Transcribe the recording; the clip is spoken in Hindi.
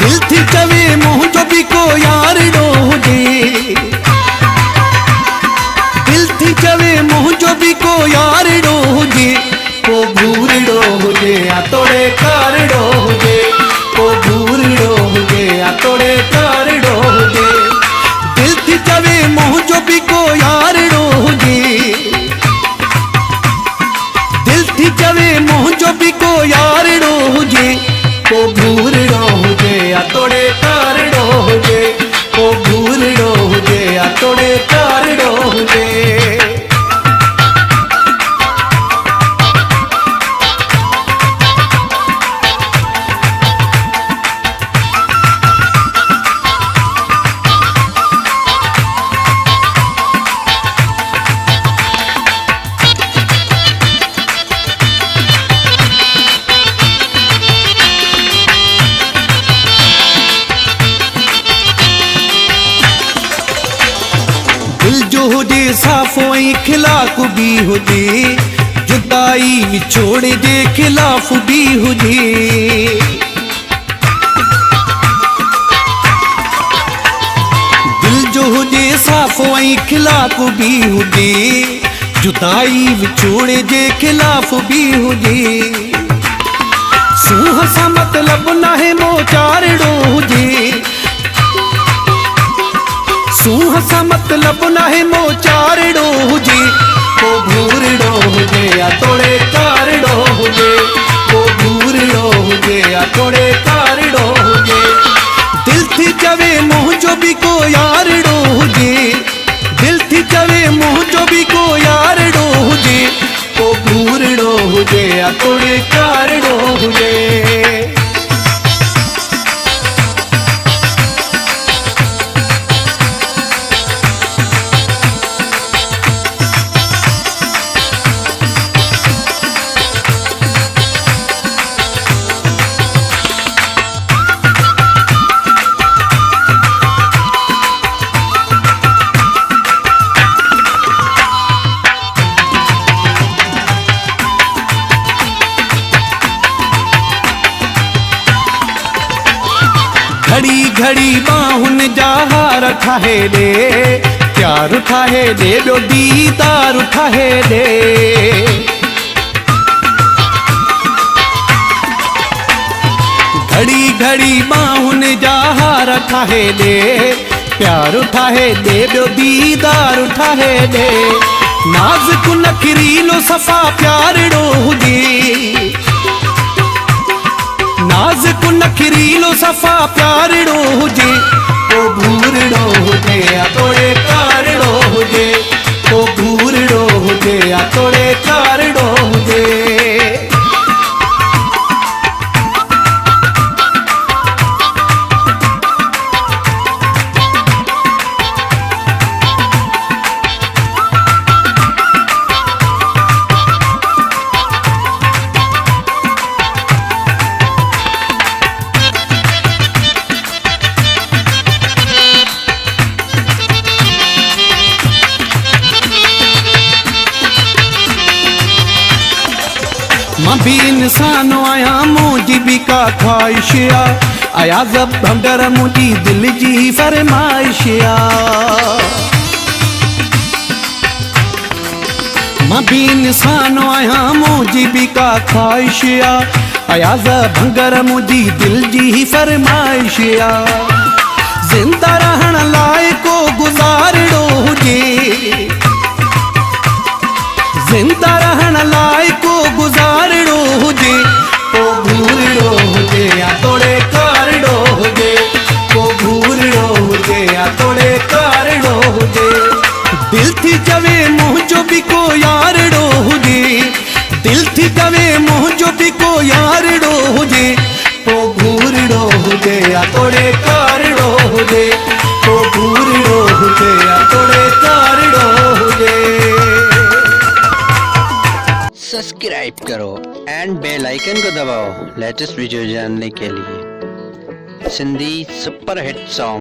दिल थी चवे मोह जो भी को यारड़ो हुजे, दिल थी चवे मोह जो भी को यारड़ो हुजे, को भूरड़ो हुजे या तोड़े कारड़ो हुजे, को भूरड़ो हुजे या तोड़े कारड़ो हुजे। दिल थी चवे मोह जो भी को यारड़ो हुजे, दिल थी चवे मोह जो भी को यारड़ो हुजे, को भूरड़ो हुजे या तोड़े कारड़ो हुजे, को भूरड़ो हुजे या तोड़े कारड़ो हुजे। दिल जो हुजे साफ़ो ऐं खिलाफ़ भी हुजे, जुदाई विछोड़े जे खिलाफ़ भी हुजे। दिल जो हुजे साफ़ो ऐं खिलाफ़ भी हुजे, जुदाई विछोड़े जे खिलाफ़ भी हुजे। सूंह सां मतलब नाहे मोचारड़ो हुजे, सूंह सां मतलब नाहे मोचारड़ो हुजे, को भूरड़ो हुजे या तोड़े कारड़ो हुजे, को भूरड़ो हुजे या तोड़े कारड़ो हुजे। दिल थी चवे मोह जो भी को यारड़ो हुजे, दिल थी चवे मोह जो भी को यारड़ो हुजे, को भूरड़ो हुजे या तोड़े कारड़ो हुजे। घड़ी घड़ी बाहुन जा हार ठाहे दे, प्यार ठाहे दे, ॿियो दीदार ठाहे दे। घड़ी घड़ी बाहुन जा हार ठाहे दे, प्यार ठाहे दे, ॿियो दीदार ठाहे दे। नाज़ुक नखरीलो सफ़ा प्यारड़ो हुजे, नाज़ुक नखरीलो सफ़ा प्यारड़ो हुजे, को भूरड़ो हुजे या तोड़े कारड़ो हुजे, को भूरड़ो हुजे या तोड़े कारड़ो हुजे। मां भी इंसान आया, मुझी भी का ख्वाहिश आया, जब भंगर मुझी दिल जी फरमाइश आ। मां भी इंसान आया, मुझी भी का ख्वाहिश आया, जब भंगर मुझी दिल जी फरमाइश आ। जिंदा रहण लाइ को गुज़ारड़ो हुजे, जिंदा रहण लाइ को गुज़ारड़ो हुजे, को भूरड़ो हुजे या तोड़े कारड़ो हुजे, को भूरड़ो हुजे या तोड़े कारड़ो हुजे। दिल थी चवे मोह जो भी को यारड़ो हुजे, दिल थी चवे मोह जो भी को यारड़ो हुजे, को भूरड़ो हुजे या तोड़े कारड़ो हुजे, को भूरड़ो हुजे या तोड़े कारड़ो हुजे। सब्सक्राइब करो एंड बेल आइकन को दबाओ लेटेस्ट वीडियो जानने के लिए। Sindhi super hit song